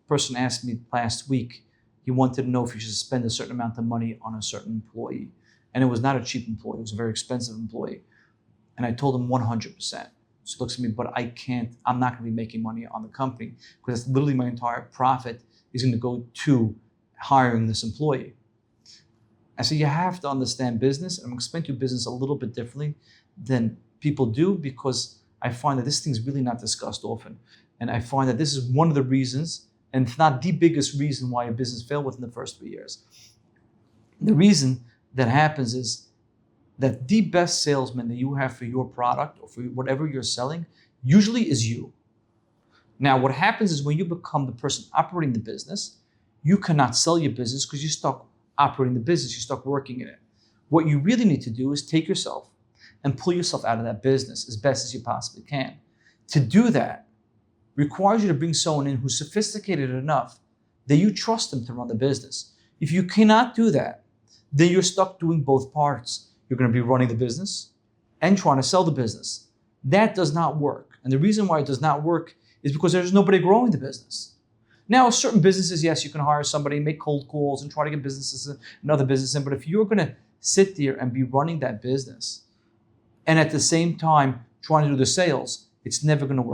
person asked me last week, he wanted to know if you should spend a certain amount of money on a certain employee. And it was not a cheap employee, it was a very expensive employee. And I told him 100%. So he looks at me, but I'm not gonna be making money on the company because that's literally my entire profit is gonna go to hiring this employee. I said, you have to understand business. And I'm gonna explain to you business a little bit differently than people do because I find that this thing's really not discussed often. And I find that this is one of the reasons, and if not the biggest reason why a business failed within the first 3 years. The reason that happens is that the best salesman that you have for your product or for whatever you're selling usually is you. Now, what happens is when you become the person operating the business, you cannot sell your business because you stop operating the business, you stop working in it. What you really need to do is take yourself and pull yourself out of that business as best as you possibly can. To do that requires you to bring someone in who's sophisticated enough that you trust them to run the business. If you cannot do that, then you're stuck doing both parts. You're going to be running the business and trying to sell the business. That does not work. And the reason why it does not work is because there's nobody growing the business. Now, certain businesses, yes, you can hire somebody, make cold calls and try to get businesses and other business in. But if you're going to sit there and be running that business and at the same time trying to do the sales, it's never going to work.